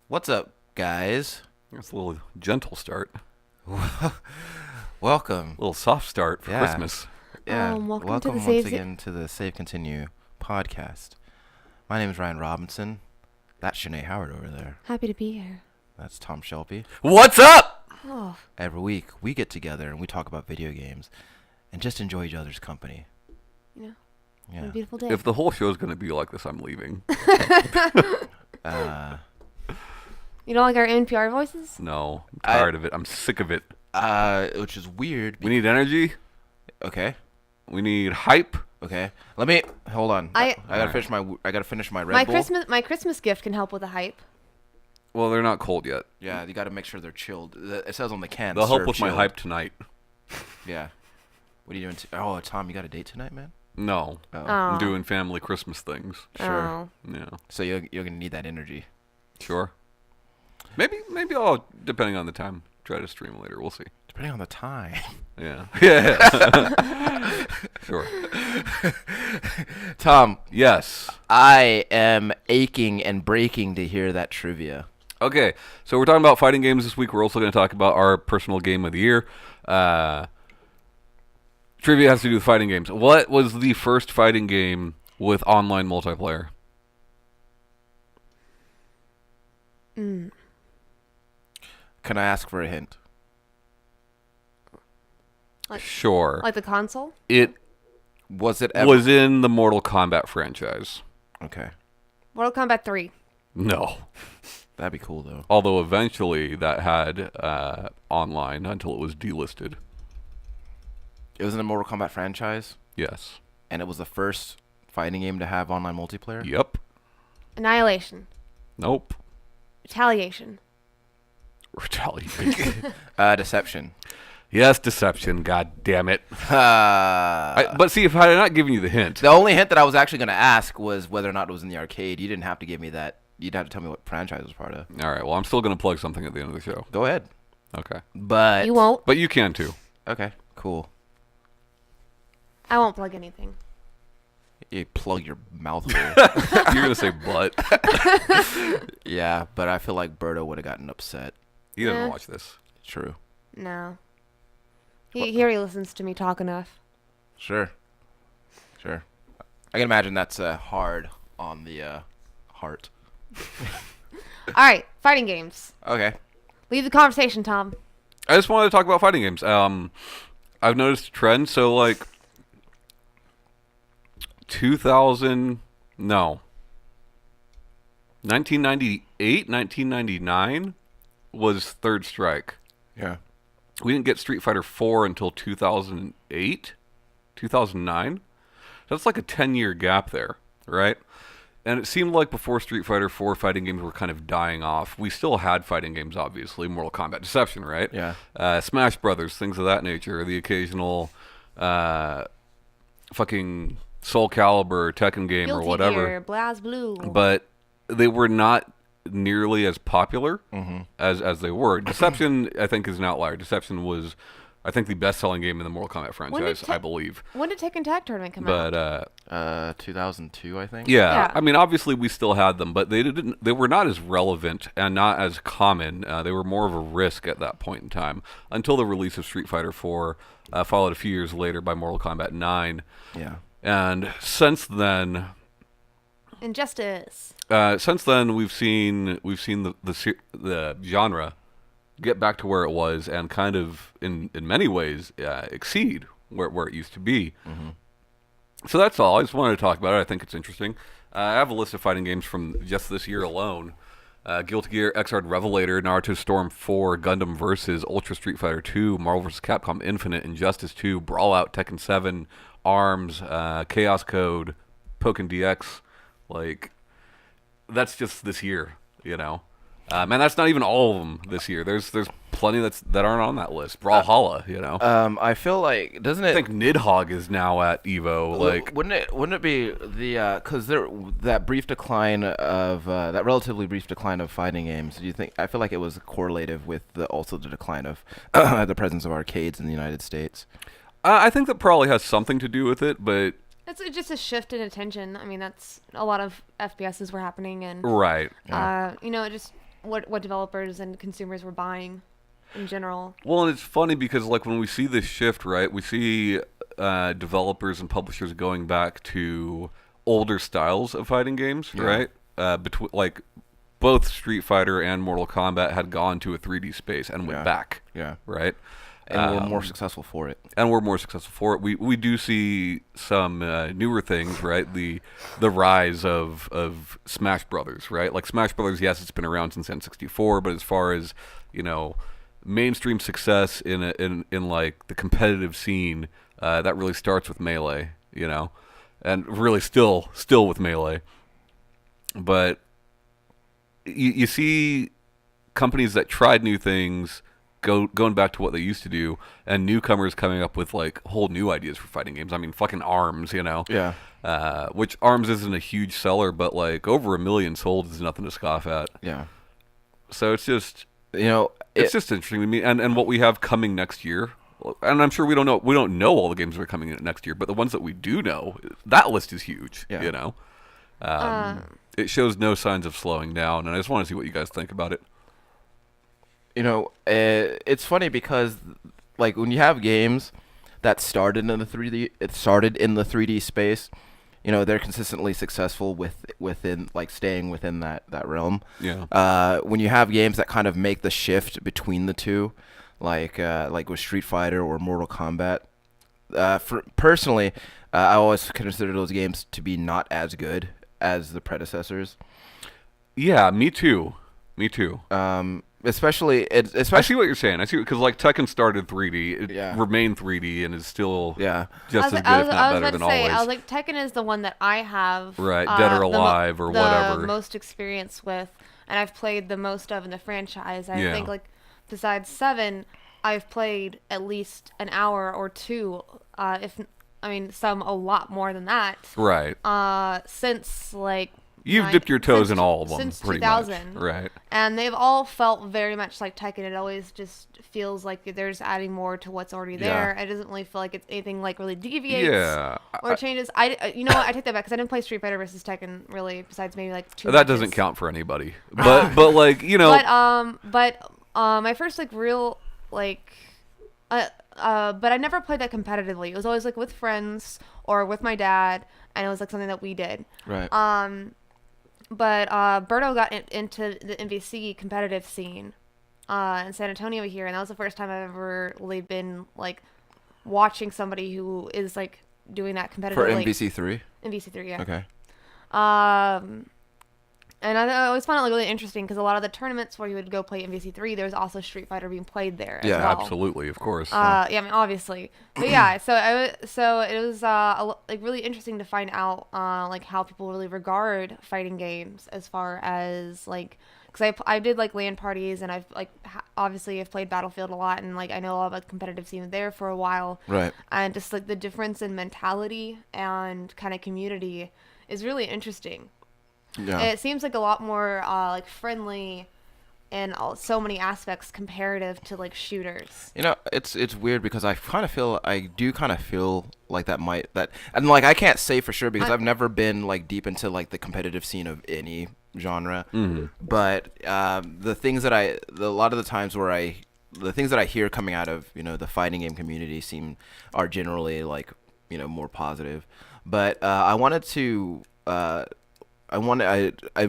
What's up, guys? It's a little gentle start, Welcome. a little soft start for Yeah. Christmas. Yeah, Welcome to the once Save again to the Save Continue podcast. My name is Ryan Robinson. That's Shanae Howard over there. Happy to be here. That's Tom Shelby. What's up? Oh, Every week, we get together and we talk about video games and just enjoy each other's company. yeah, Yeah. a beautiful day. If the whole show's going to be like this, I'm leaving. Uh, You don't like our NPR voices? No, I'm tired of it. I'm sick of it. which is weird. We need energy. Okay. We need hype. Okay. Let me hold on. I gotta finish my Red my Bull. Christmas gift can help with the hype. Well, they're not cold yet. Yeah, you gotta make sure they're chilled. It says on the can. They'll help serve with my chilled. hype tonight. Yeah. What are you doing? Oh, Tom, you got a date tonight, man? No, Oh. I'm doing family Christmas things. Sure. Oh. Yeah, So you're gonna need that energy. sure. Maybe I'll, depending on the time, try to stream later. We'll see. Depending on the time. Yeah. Yeah. Sure. Tom, Yes. I am aching and breaking to hear that trivia. Okay, so we're talking about fighting games this week. We're also going to talk about our personal game of the year. Trivia has to do with fighting games. What was the first fighting game with online multiplayer? Can I ask for a hint? Sure. Like the console? It Was it ever? was in the Mortal Kombat franchise. Okay. Mortal Kombat 3. No. That'd be cool, though. Although eventually that had online until it was delisted. It was in the Mortal Kombat franchise, Yes. and it was the first fighting game to have online multiplayer? Yep. Annihilation. Nope. Retaliation. Retaliation. Deception. Yes, Deception. God damn it. Uh, But see, if I had not given you the hint. the only hint that I was actually going to ask was whether or not it was in the arcade. You didn't have to give me that. You'd have to tell me what franchise it was part of. All right. Well, I'm still going to plug something at the end of the show. Go ahead. Okay. But You won't. But you can too. Okay, cool. I won't plug anything. You plug your mouth hole. You're going to say but. Yeah, but I feel like Berto would have gotten upset. He doesn't Eh. watch this. True. No. He listens to me talk enough. Sure. Sure. I can imagine that's hard on the heart. All right, fighting games. Okay. Lead the conversation, Tom. I just wanted to talk about fighting games. I've noticed a trend. So, like, 1998, 1999 was Third Strike. Yeah. We didn't get Street Fighter 4 until 2008, 2009. That's like a 10-year gap there, right? And it seemed like before Street Fighter 4, fighting games were kind of dying off. We still had fighting games, obviously. Mortal Kombat, Deception, right? Yeah. Smash Brothers, things of that nature. The occasional fucking Soul Calibur, Tekken game, or Guilty whatever. Gear, Blaz Blue. But they were not nearly as popular as they were. Deception, I think, is an outlier. Deception was, I think, the best-selling game in the Mortal Kombat franchise, I believe. When did Tekken Tag Tournament come out? But 2002, I think. yeah, Yeah. I mean, obviously we still had them, but they didn't. They were not as relevant and not as common. They were more of a risk at that point in time until the release of Street Fighter 4, followed a few years later by Mortal Kombat 9, Yeah. and since then. Injustice. Since then, we've seen the genre get back to where it was and kind of in many ways exceed where it used to be. So that's all. I just wanted to talk about it. I think it's interesting. I have a list of fighting games from just this year alone: Guilty Gear, Xrd Revelator, Naruto Storm 4, Gundam Versus, Ultra Street Fighter 2, Marvel vs. Capcom Infinite, Injustice 2, Brawlout, Tekken 7, ARMS, Chaos Code, Pokken DX. Like, that's just this year, you know. And that's not even all of them this year. There's plenty that aren't on that list. Brawlhalla, you know. I feel like doesn't it? I think Nidhogg is now at Evo. Like, wouldn't it be the because that brief decline of that relatively brief decline of fighting games? Do you think? I feel like it was correlative with the decline of the presence of arcades in the United States. I think that probably has something to do with it, but It's just a shift in attention. I mean, that's a lot of FPSs were happening, and right. you know, it just what developers and consumers were buying in general. Well, and it's funny because like when we see this shift, right? We see developers and publishers going back to older styles of fighting games, right? Between like both Street Fighter and Mortal Kombat had gone to a 3D space and went back, right? And we're more successful for it. And we're more successful for it. We do see some newer things, right? The rise of Smash Brothers, right? Like Smash Brothers, yes, it's been around since N64, but as far as mainstream success in like the competitive scene, that really starts with Melee, and really still with Melee. But you see companies that tried new things going back to what they used to do, and newcomers coming up with like whole new ideas for fighting games. I mean, fucking ARMS, which ARMS isn't a huge seller, but like over 1 million sold is nothing to scoff at. Yeah. So it's just it's just interesting to me, and what we have coming next year. And I'm sure we don't know all the games that are coming in next year, but the ones that we do know, that list is huge. It shows no signs of slowing down, and I just want to see what you guys think about it. It's funny because, like, when you have games that started in the 3D space, they're consistently successful within like staying within that realm. Yeah. When you have games that kind of make the shift between the two, like with Street Fighter or Mortal Kombat, personally, I always consider those games to be not as good as the predecessors. Yeah, me too. Especially I see what you're saying. I see because like Tekken started 3D, it remained 3D, and is still just as good, if not better than always. I was like, Tekken is the one that I have Dead or Alive or whatever, the most experience with, and I've played the most of in the franchise. I think like besides 7, I've played at least an hour or two, some a lot more than that. Right. Since like. You've dipped your toes in all of them, since pretty 2000, much. Right? And they've all felt very much like Tekken. It always just feels like they're just adding more to what's already there. It doesn't really feel like it's anything like really deviates or changes. I take that back because I didn't play Street Fighter versus Tekken really. Besides maybe like 2 that matches. Doesn't count for anybody. But like But my first like real like. But I never played that competitively. It was always like with friends or with my dad, and it was like something that we did. Right. But Berto got into the MVC competitive scene in San Antonio here, and that was the first time I've ever really been like watching somebody who is like doing that competitively. For MVC3? MVC3, yeah. Okay. And I always found it like really interesting because a lot of the tournaments where you would go play MVC3, there was also Street Fighter being played there as well. Absolutely, of course. Obviously. But yeah, so it was like really interesting to find out like how people really regard fighting games as far as like because I did like LAN parties and I've like obviously I've played Battlefield a lot and like I know all about the competitive scene there for a while. Right. And just like the difference in mentality and kind of community is really interesting. Yeah. It seems like a lot more like friendly in so many aspects comparative to like shooters. It's weird because I do kind of feel like and like I can't say for sure because I've never been like deep into like the competitive scene of any genre. Mm-hmm. But the things that the things that I hear coming out of the fighting game community are generally like more positive. But I'm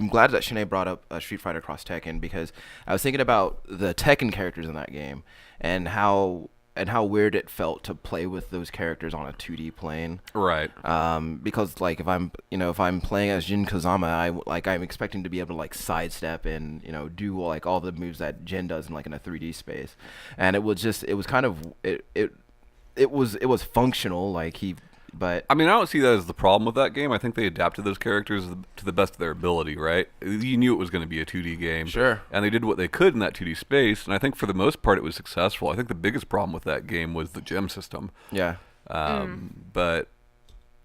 glad that Shanae brought up Street Fighter Cross Tekken because I was thinking about the Tekken characters in that game and how weird it felt to play with those characters on a 2D plane. Right. Because like if I'm playing as Jin Kazama, I'm expecting to be able to like sidestep and do like all the moves that Jin does in like in a 3D space, and it was functional like he. But I mean, I don't see that as the problem with that game. I think they adapted those characters to the best of their ability, right? You knew it was going to be a 2D game. Sure. And they did what they could in that 2D space, and I think for the most part it was successful. I think the biggest problem with that game was the gem system. Yeah. But,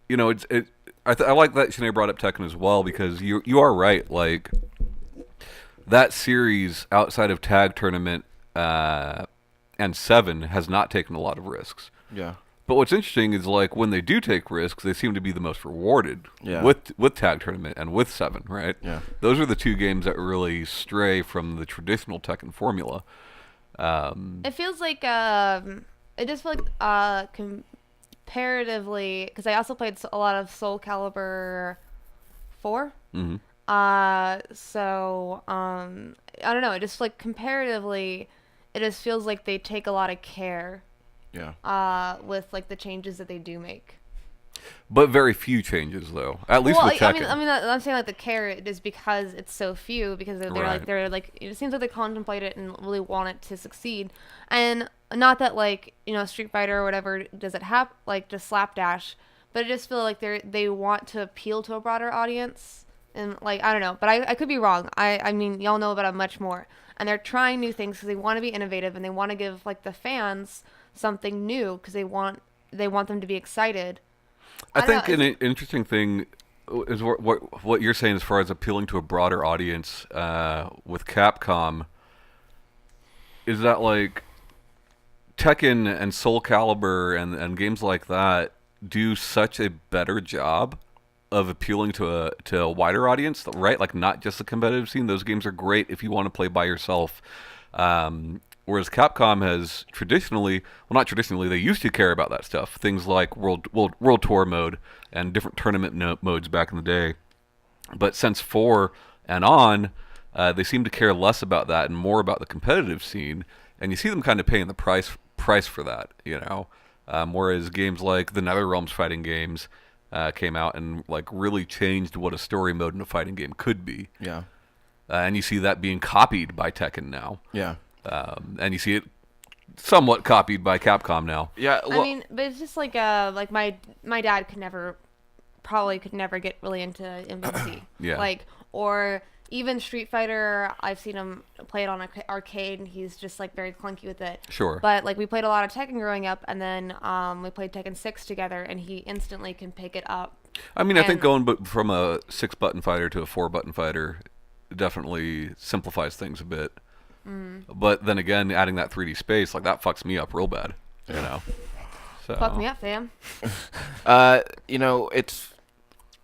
I like that Shanae brought up Tekken as well because you are right. Like, that series outside of Tag Tournament and 7 has not taken a lot of risks. Yeah. But what's interesting is like when they do take risks, they seem to be the most rewarded. Yeah. With Tag Tournament and with Seven, right? Yeah. Those are the two games that really stray from the traditional Tekken formula. It feels like it just feels like comparatively, because I also played a lot of Soul Calibur 4. hmm So I don't know. It just like comparatively, it just feels like they take a lot of care Yeah. with like the changes that they do make. But very few changes, though. At least Well, with Tekken. I mean, I'm saying like the care is because it's so few, because Right. they're like it seems like they contemplate it and really want it to succeed, and not that like Street Fighter or whatever does it have like just slapdash, but I just feel like they want to appeal to a broader audience, and like I don't know, but I could be wrong. I mean y'all know about it much more, and they're trying new things because they want to be innovative and they want to give like the fans something new because they want them to be excited. I don't think know, an interesting thing is what you're saying as far as appealing to a broader audience with Capcom is that like Tekken and Soul Calibur and games like that do such a better job of appealing to a wider audience, right? Like not just the competitive scene. Those games are great if you want to play by yourself. Whereas Capcom has traditionally, well, not traditionally, they used to care about that stuff. Things like World Tour mode and different tournament modes back in the day. But since 4 and on, they seem to care less about that and more about the competitive scene. And you see them kind of paying the price for that, you know. Whereas games like the NetherRealms fighting games came out and like really changed what a story mode in a fighting game could be. Yeah. And you see that being copied by Tekken now. Yeah. And you see it somewhat copied by Capcom now. Yeah. Well, I mean, but it's just like my dad probably could never get really into Infancy. Yeah. Like, or even Street Fighter, I've seen him play it on arcade, and he's just like very clunky with it. Sure. But like we played a lot of Tekken growing up, and then we played Tekken 6 together, and he instantly can pick it up. I mean, I think And- going from a 6-button fighter to a 4-button fighter definitely simplifies things a bit. But then again, adding that 3D space, like that fucks me up real bad, you know. So Fuck me up, fam. it's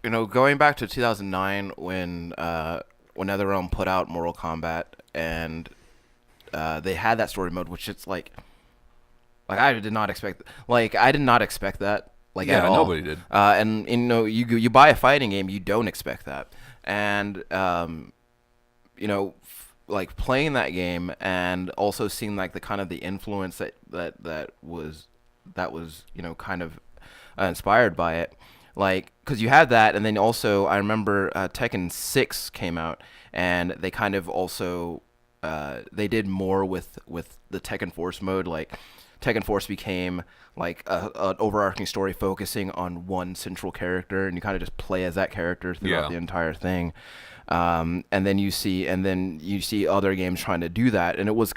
going back to 2009 when NetherRealm put out Mortal Kombat and they had that story mode, which it's like I did not expect that like at Yeah, all. nobody did. And you buy a fighting game, you don't expect that, and like playing that game and also seeing like the kind of the influence that was kind of inspired by it, like because you had that, and then also I remember Tekken 6 came out and they kind of also they did more with the Tekken Force mode. Like Tekken Force became like an overarching story focusing on one central character, and you kind of just play as that character throughout Yeah. the entire thing. And then you see other games trying to do that, and it was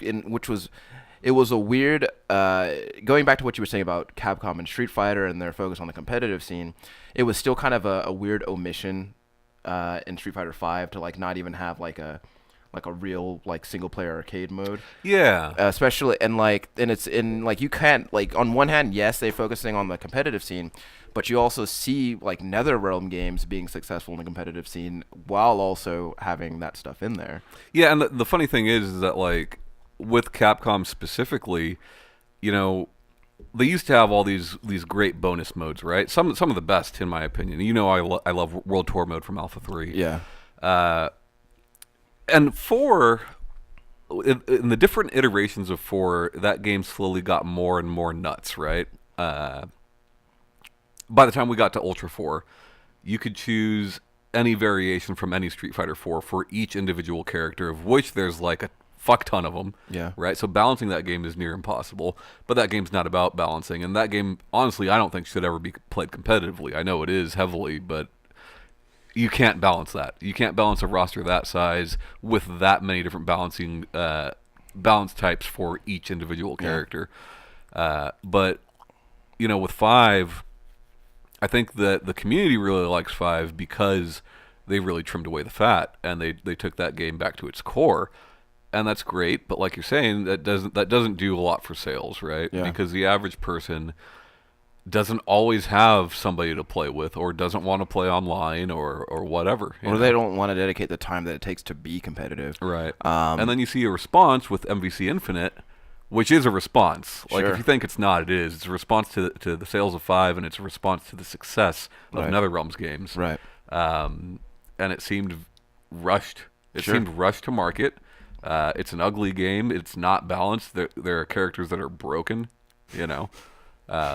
a weird. Going back to what you were saying about Capcom and Street Fighter and their focus on the competitive scene, it was still kind of a weird omission in Street Fighter 5 to like not even have like a real like single player arcade mode. yeah. Especially and it's in like you can't like on one hand, yes, they're focusing on the competitive scene, but you also see like NetherRealm games being successful in the competitive scene while also having that stuff in there. Yeah, and the funny thing is that like with Capcom specifically, you know, they used to have all these great bonus modes, right? Some of the best in my opinion. You know, I love World Tour mode from Alpha 3. Yeah. And 4 in the different iterations of 4, that game slowly got more and more nuts, right? By the time we got to Ultra 4, you could choose any variation from any Street Fighter 4 for each individual character, of which there's like a fuck ton of them. Yeah. Right? So balancing that game is near impossible, but that game's not about balancing, and that game, honestly, I don't think should ever be played competitively. I know it is heavily, but you can't balance that. You can't balance a roster that size with that many different balance types for each individual character. But with 5, I think that the community really likes 5 because they really trimmed away the fat and they took that game back to its core, and that's great. But like you're saying, that doesn't do a lot for sales, right? Yeah. Because the average person doesn't always have somebody to play with, or doesn't want to play online, or whatever. Or they don't want to dedicate the time that it takes to be competitive. Right. And then you see a response with MVC Infinite, which is a response. Like, Sure. if you think it's not, it is. It's a response to the sales of 5, and it's a response to the success of Right. NetherRealms games. Right. And it seemed rushed. It Sure. seemed rushed to market. It's an ugly game. It's not balanced. There are characters that are broken, you know. Sorry,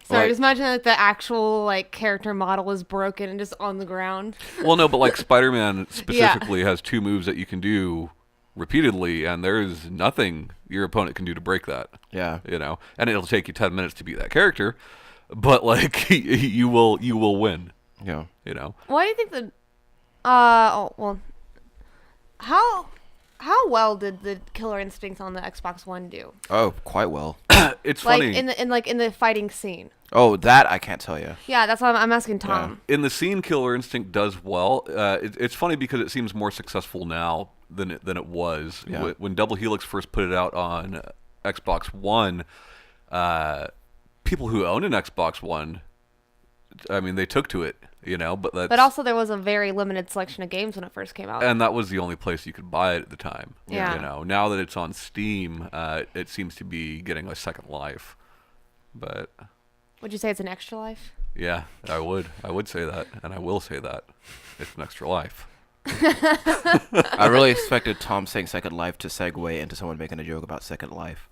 Like- just imagine that the actual like character model is broken and just on the ground. Well, no, but like Spider-Man specifically has 2 moves that you can do repeatedly, and there is nothing your opponent can do to break that. Yeah. You know, and it'll take you 10 minutes to beat that character, but like you will win. Yeah. You know, Why do you think the oh well how well did the Killer Instincts on the Xbox One do? Oh, quite well. it's Like funny. in the fighting scene. Oh, that I can't tell you. Yeah, that's why I'm asking Tom. In the scene, Killer Instinct does well. It's funny because it seems more successful now than it was. Yeah. When Double Helix first put it out on Xbox One, people who own an Xbox One, I mean, they took to it, you know. But also there was a very limited selection of games when it first came out. and that was the only place you could buy it at the time. Yeah. You know, now that it's on Steam, it seems to be getting a second life. But Would you say it's an extra life? yeah, I would say that, and I will say that it's an extra life. I really expected Tom saying Second Life to segue into someone making a joke about Second Life.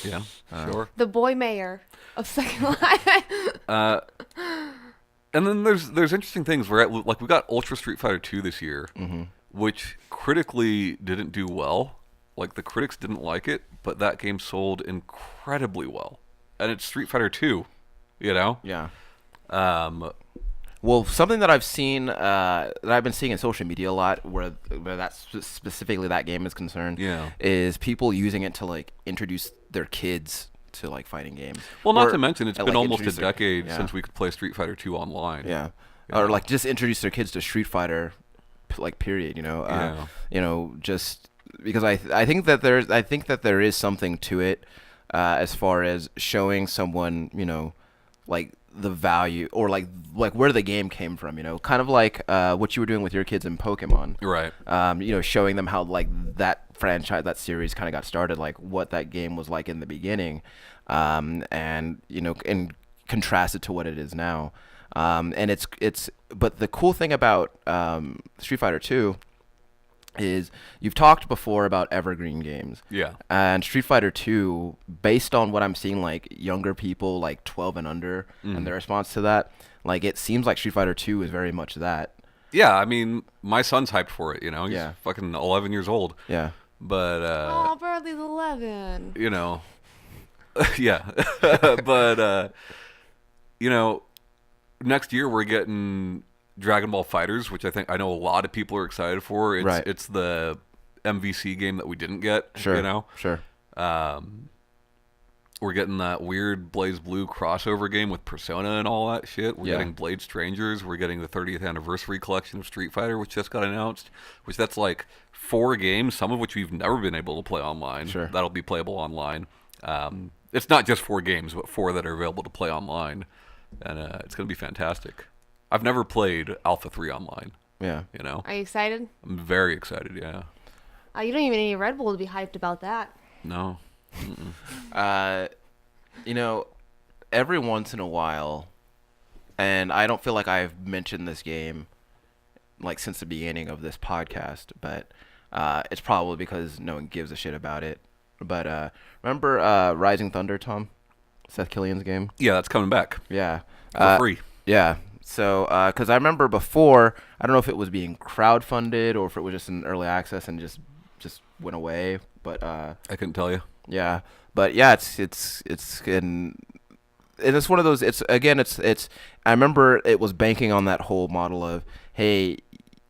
Yeah, sure. The boy mayor of Second Life. And then there's interesting things. Like we got Ultra Street Fighter 2 this year, which critically didn't do well. Like the critics didn't like it, but that game sold incredibly well, and it's Street Fighter 2, you know. Yeah. Um, Well, something that I've seen, that I've been seeing in social media a lot, where specifically that game is concerned, Yeah. is people using it to like introduce their kids to like fighting games. well, not Or, to mention it's been like, almost a introduce their- decade yeah. since we could play Street Fighter 2 online. Yeah. Yeah. Or like just introduce their kids to Street Fighter, like period. You know. Yeah. You know, just because I think that there is something to it, as far as showing someone, you know, like the value or like where the game came from. You know, kind of like what you were doing with your kids in Pokemon. Right. You know, showing them how like that franchise, that series kind of got started, like what that game was like in the beginning, and you know, and contrast it to what it is now. And but the cool thing about Street Fighter 2 is you've talked before about evergreen games. Yeah. And Street Fighter 2, based on what I'm seeing, like younger people, like 12 and under, and their response to that, like it seems like Street Fighter 2 is very much that. Yeah. I mean, my son's hyped for it. You know, he's Yeah. fucking 11 years old. Yeah. But Oh, Bradley's 11. you know, yeah. But you know, next year we're getting Dragon Ball Fighters, which I know a lot of people are excited for. It's Right. it's the MVC game that we didn't get. Sure. You know, Sure. we're getting that weird Blaze Blue crossover game with Persona and all that shit. We're Yeah. getting Blade Strangers. We're getting the 30th anniversary collection of Street Fighter, which just got announced. Which that's like 4 games, some of which we've never been able to play online. Sure. That'll be playable online. It's not just 4 games, but 4 that are available to play online, and it's gonna be fantastic. I've never played Alpha 3 online. Yeah. You know, Are you excited? I'm very excited. Yeah. You don't even need Red Bull to be hyped about that. No. You know, every once in a while, and I don't feel like I've mentioned this game like since the beginning of this podcast, but it's probably because no one gives a shit about it. But remember Rising Thunder, Tom? Seth Killian's game? Yeah, that's coming back Yeah. for free. Yeah. So, because I remember before, I don't know if it was being crowdfunded or if it was just in early access and just went away. But I couldn't tell you. yeah, but yeah, it's and it's one of those. It's I remember it was banking on that whole model of, hey,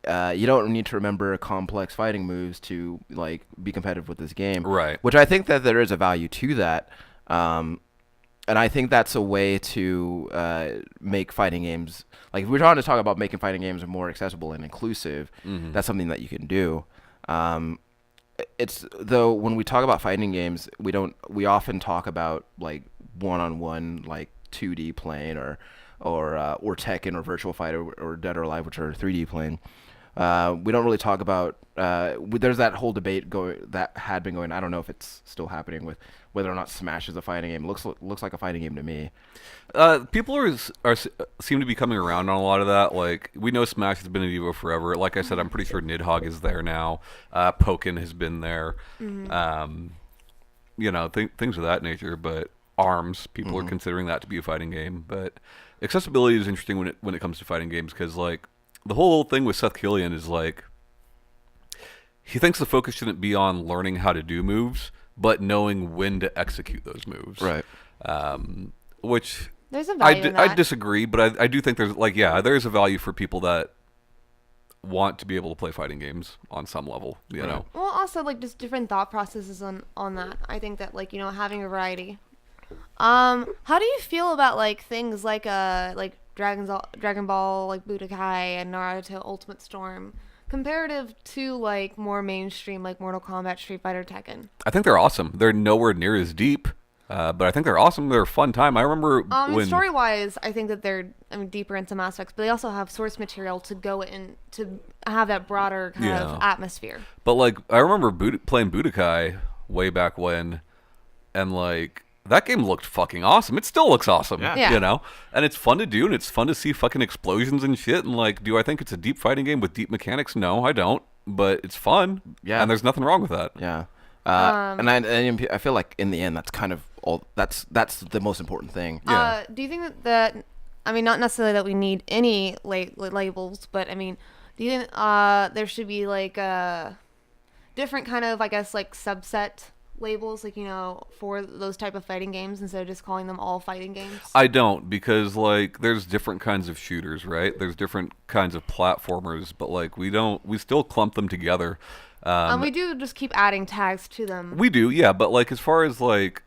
you don't need to remember complex fighting moves to like be competitive with this game, Right. Which I think that there is a value to that, and I think that's a way to make fighting games, like if we're trying to talk about making fighting games more accessible and inclusive, that's something that you can do. It's though when we talk about fighting games, we often talk about like one-on-one like 2D plane, or Tekken or Virtual Fighter or Dead or Alive, which are 3D plane. We don't really talk about. There's that whole debate that had been going. I don't know if it's still happening with whether or not Smash is a fighting game. Looks like a fighting game to me. People seem to be coming around on a lot of that. Like, we know Smash has been in Evo forever. Like I said, I'm pretty sure Nidhogg is there now. Pokken has been there. You know, things of that nature. But ARMS, people are considering that to be a fighting game. But accessibility is interesting when it comes to fighting games, because like the whole thing with Seth Killian is like, he thinks the focus shouldn't be on learning how to do moves, but knowing when to execute those moves. Right. Which There's a value in I that. disagree, but I do think there's like, yeah, there is a value for people that want to be able to play fighting games on some level, you know. Well, also like just different thought processes on that. I think that like, you know, having a variety. How do you feel about like things like Dragon Ball like Budokai and Naruto Ultimate Storm comparative to like more mainstream like Mortal Kombat, Street Fighter, Tekken? I think they're awesome. They're nowhere near as deep, but I think they're awesome. They're a fun time. I remember when Story wise, I think that they're deeper in some aspects, but they also have source material to go in to have that broader kind of atmosphere. But like, I remember playing Budokai way back when, and like, that game looked fucking awesome. It still looks awesome, Yeah. you know? And it's fun to do, and it's fun to see fucking explosions and shit. And like, do I think it's a deep fighting game with deep mechanics? No, I don't. But it's fun. Yeah. And there's nothing wrong with that. Yeah. And I feel like in the end, that's kind of all. That's the most important thing. Yeah. Do you think that I mean, not necessarily that we need any labels, but I mean, do you think there should be like a different kind of, I guess, like subset labels, like, you know, for those type of fighting games instead of just calling them all fighting games? I don't, because like, there's different kinds of shooters, right? There's different kinds of platformers, but like, we still clump them together. We do just keep adding tags to them. We do, yeah, but like, as far as like,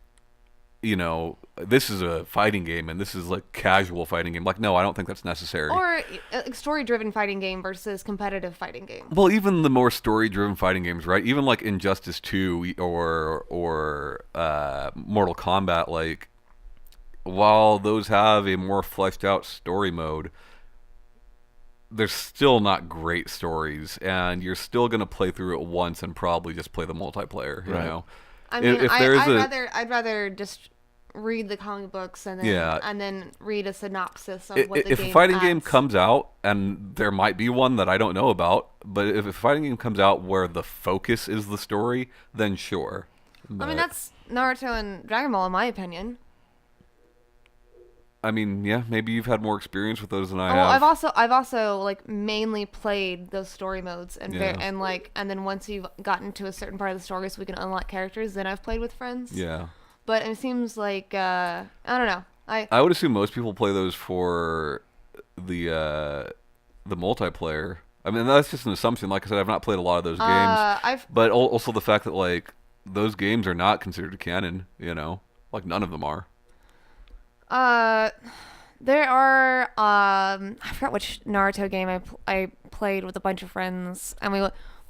you know, this is a fighting game and this is like casual fighting game, like, no, I don't think that's necessary. Or a story-driven fighting game versus competitive fighting game. Well, even the more story-driven fighting games, right? Even like Injustice 2 or Mortal Kombat, like, while those have a more fleshed out story mode, they're still not great stories, and you're still gonna play through it once and probably just play the multiplayer, you Right. know? I mean, If there's I'd rather just read the comic books and then read a synopsis of what the if game a fighting game adds. comes out, and there might be one that I don't know about, but if a fighting game comes out where the focus is the story, then sure. I mean, But- that's Naruto and Dragon Ball, in my opinion. I mean, yeah, maybe you've had more experience with those than I Well, have. I've also like mainly played those story modes and Yeah. and then once you've gotten to a certain part of the story, so we can unlock characters, then I've played with friends. Yeah. But it seems like I don't know. I would assume most people play those for the multiplayer. I mean, that's just an assumption. Like I said, I've not played a lot of those games. But also the fact that like those games are not considered canon, you know? Like, none of them are. There are I forgot which Naruto game I played with a bunch of friends, and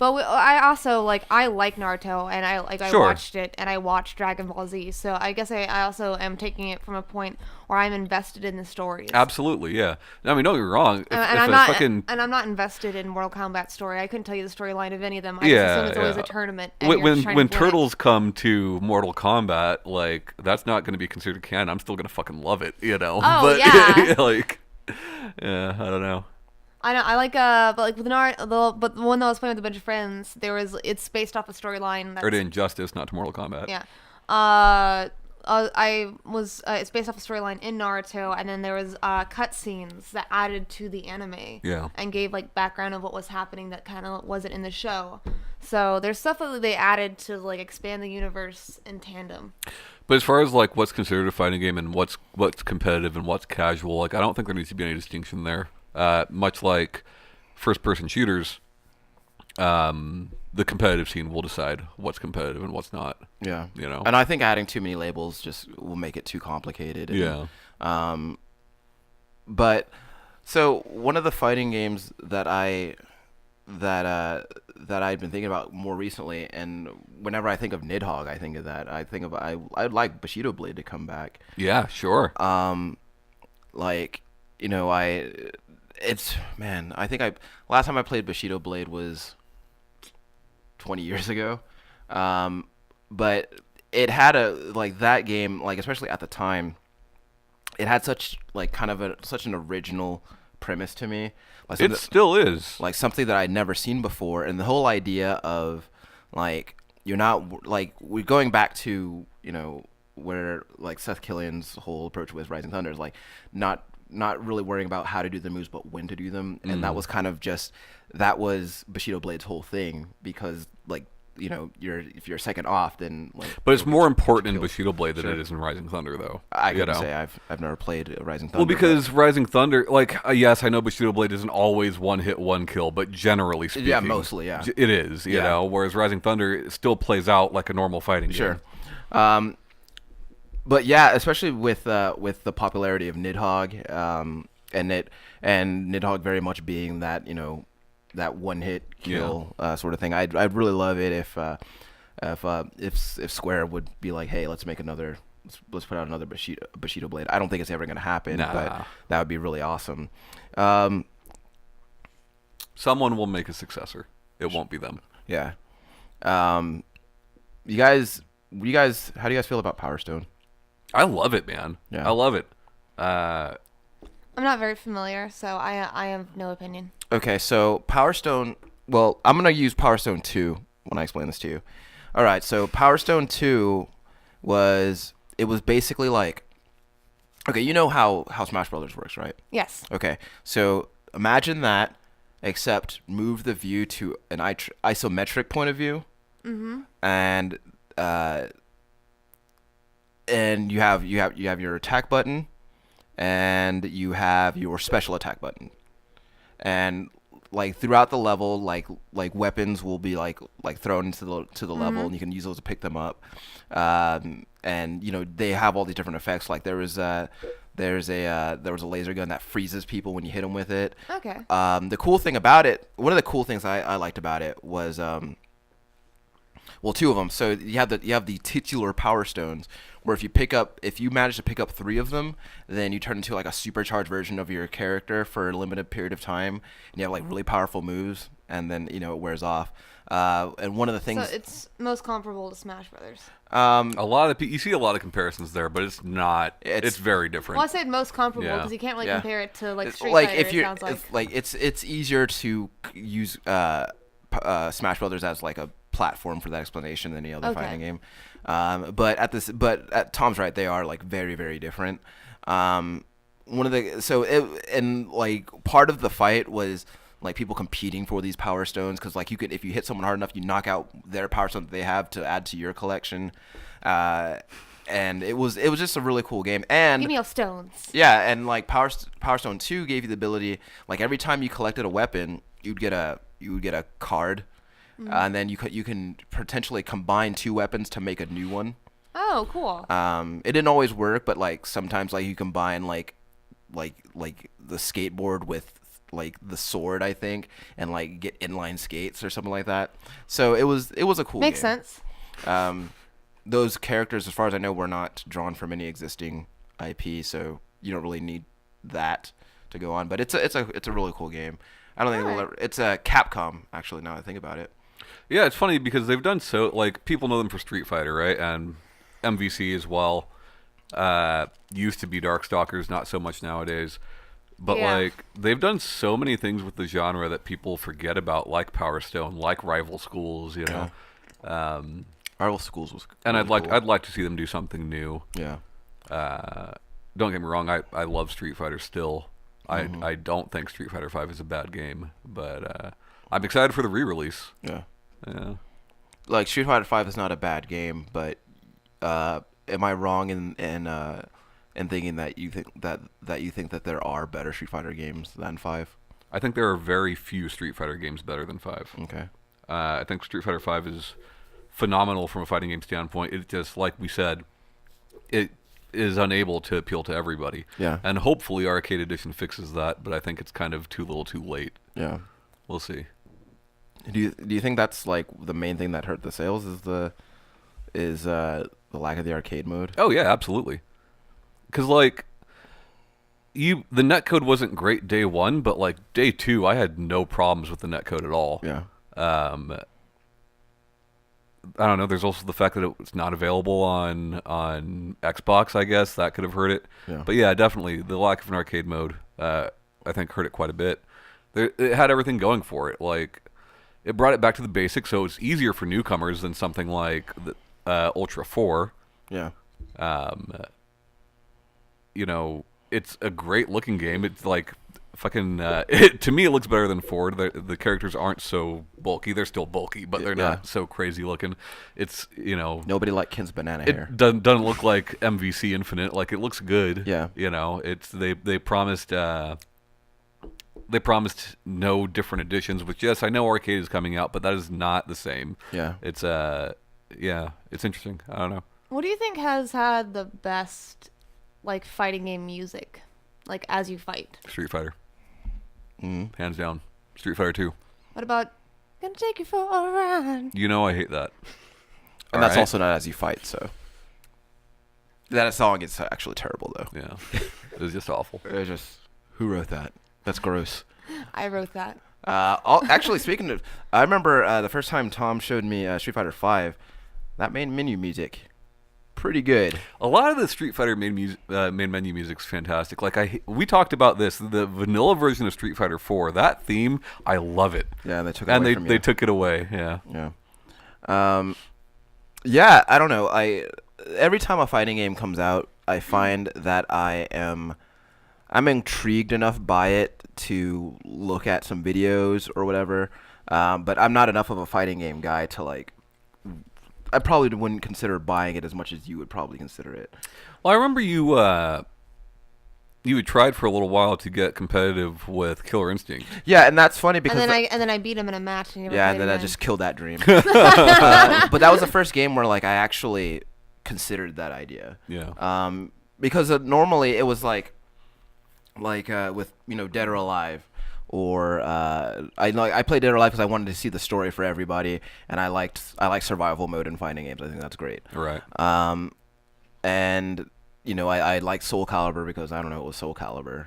I also like Naruto, and I Sure. watched it, and I watched Dragon Ball Z, so I guess I also am taking it from a point where I'm invested in the stories. Absolutely, yeah. I mean, don't get me wrong. And I'm not invested in Mortal Kombat story. I couldn't tell you the storyline of any of them. I just assume it's always a tournament. And you're just trying When to win it. Turtles come to Mortal Kombat, like, that's not going to be considered canon. I'm still going to fucking love it, you know? Oh, but, yeah. like, yeah, I don't know. I know. I like but like with Naruto, but the one that I was playing with a bunch of friends, it's based off a storyline. Or to Injustice, not to Mortal Kombat. Yeah. It's based off a storyline in Naruto, and then there was cutscenes that added to the anime. Yeah. And gave like background of what was happening that kind of wasn't in the show. So there's stuff that they added to like expand the universe in tandem. But as far as like what's considered a fighting game and what's competitive and what's casual, like, I don't think there needs to be any distinction there. Much like first-person shooters, the competitive scene will decide what's competitive and what's not. Yeah. You know? And I think adding too many labels just will make it too complicated. And, Yeah. But so one of the fighting games that that I've been thinking about more recently, and whenever I think of Nidhogg, I think of that. I think of I'd like Bushido Blade to come back. Yeah, sure. Like, you know, it's man, I think I last time I played Bushido Blade was 20 years ago. But it had a like that game, like especially at the time, it had such like kind of such an original premise to me. Like It still is. like something that I'd never seen before, and the whole idea of like you're not like we're going back to, you know, where like Seth Killian's whole approach with Rising Thunder is like not really worrying about how to do the moves but when to do them, and that was kind of just that was Bushido Blade's whole thing, because like, you know, if you're second off, then like. But it's more important in killed. Bushido Blade than Sure. it is in Rising Thunder, though. I you couldn't know? say I've never played Rising Thunder. Well, because Rising Thunder, like, yes, I know Bushido Blade isn't always one hit, one kill, but generally speaking, Yeah, mostly, yeah. it is. You Yeah. know, whereas Rising Thunder it still plays out like a normal fighting sure. game. But yeah, especially with the popularity of Nidhogg, and Nidhogg very much being that, you know, that one hit kill sort of thing. I'd really love it if Square would be like, hey, let's make another. Let's put out another Bushido Blade. I don't think it's ever going to happen, Nah. but that would be really awesome. Someone will make a successor. It won't be them. Yeah. You guys, how do you guys feel about Power Stone? I love it, man. Yeah. I love it. I'm not very familiar, so I have no opinion. Okay, so Power Stone. Well, I'm gonna use Power Stone 2 when I explain this to you. All right, so Power Stone 2 was basically like, okay, you know how Smash Brothers works, right? Yes. Okay, so imagine that, except move the view to an isometric point of view, and you have your attack button, and you have your special attack button, and like throughout the level, like weapons will be like thrown into the level, and you can use those to pick them up, and you know they have all these different effects. Like there was a laser gun that freezes people when you hit them with it. Okay. The cool thing about it, one of the cool things I liked about it was well, two of them. So you have the titular Power Stones, where if you manage to pick up 3 of them, then you turn into like a supercharged version of your character for a limited period of time, and you have like really powerful moves, and then, you know, it wears off. And one of the things. So it's most comparable to Smash Brothers. A lot of you see a lot of comparisons there, but it's not. It's- It's very different. Well, I said most comparable Yeah. because you can't really Yeah. compare it to like It's Street like Fighter. if you're it sounds like. it's like it's easier to use Smash Brothers as like a platform for that explanation than any other Okay. fighting game. But Tom's right, they are like very, very different. One of the and like part of the fight was like people competing for these Power Stones, because like if you hit someone hard enough, you knock out their Power Stone that they have to add to your collection. And it was just a really cool game. And Give me your stones. yeah, and like Power Stone 2 gave you the ability, like every time you collected a weapon, you would get a card, and then you can potentially combine 2 weapons to make a new one. Oh, cool. It didn't always work, but like sometimes like you combine like the skateboard with like the sword, I think, and like get inline skates or something like that. So it was a cool Makes game. sense. Those characters, as far as I know, were not drawn from any existing IP, so you don't really need that to go on. But it's a really cool game. I don't think Alright. it's a Capcom, actually, now I think about it. Yeah, it's funny because they've done so. Like people know them for Street Fighter, right? And MVC as well. Used to be Darkstalkers, not so much nowadays. But Yeah. like they've done so many things with the genre that people forget about, like Power Stone, like Rival Schools, you know. Rival Schools was And really cool. I'd like to see them do something new. Yeah. Don't get me wrong, I love Street Fighter still. Mm-hmm. I don't think Street Fighter 5 is a bad game, but I'm excited for the re-release. Yeah. Yeah. Like Street Fighter 5 is not a bad game, but am I wrong in thinking that you think that there are better Street Fighter games than 5? I think there are very few Street Fighter games better than 5. Okay. I think Street Fighter 5 is phenomenal from a fighting game standpoint. It just, like we said, it is unable to appeal to everybody. Yeah. And hopefully Arcade Edition fixes that, but I think it's kind of too little too late. Yeah. We'll see. Do you think that's like the main thing that hurt the sales is the lack of the arcade mode? Oh yeah, absolutely. Because like the netcode wasn't great day one, but like day two, I had no problems with the netcode at all. Yeah. Um, I don't know. There's also the fact that it's not available on Xbox. I guess that could have hurt it. Yeah. But yeah, definitely the lack of an arcade mode, I think, hurt it quite a bit. It had everything going for it. Like it brought it back to the basics, so it's easier for newcomers than something like the Ultra 4. Yeah. Um, you know, it's a great looking game. It's like fucking. To me, it looks better than 4. The characters aren't so bulky. They're still bulky, but they're Yeah. not so crazy looking. It's Nobody liked Ken's banana hair. it doesn't look like MVC Infinite. Like it looks good. Yeah. It's they promised. They promised no different editions, which yes, I know arcade is coming out, but that is not the same. Yeah. It's it's interesting. I don't know. What do you think has had the best, like, fighting game music, like as you fight? Street Fighter, Mm. hands down. Street Fighter 2. What about "Gonna Take You for a Ride"? You know I hate that. And that's Alright. also not as you fight, so. That song is actually terrible, though. Yeah, it was just awful. It's just, who wrote that? That's gross. I wrote that. Actually, speaking of, I remember the first time Tom showed me Street Fighter 5, that main menu music, pretty good. A lot of the Street Fighter main menu music's fantastic. Like we talked about this, the vanilla version of Street Fighter 4. That theme, I love it. Yeah, they took it And away they from they you. took it away. Yeah. Yeah. Yeah, I don't know. Every time a fighting game comes out, I find that I'm intrigued enough by it to look at some videos or whatever. But I'm not enough of a fighting game guy to like. I probably wouldn't consider buying it as much as you would probably consider it. Well, I remember you had tried for a little while to get competitive with Killer Instinct. Yeah, and that's funny because And then I beat him in a match. And he never yeah, played and then I again. just killed that dream. But that was the first game where like I actually considered that idea. Yeah. Because normally it was like with Dead or Alive, or I played Dead or Alive because I wanted to see the story for everybody, and I like survival mode in fighting games. I think that's great. Right. And I like Soul Calibur because I don't know, it was Soul Calibur.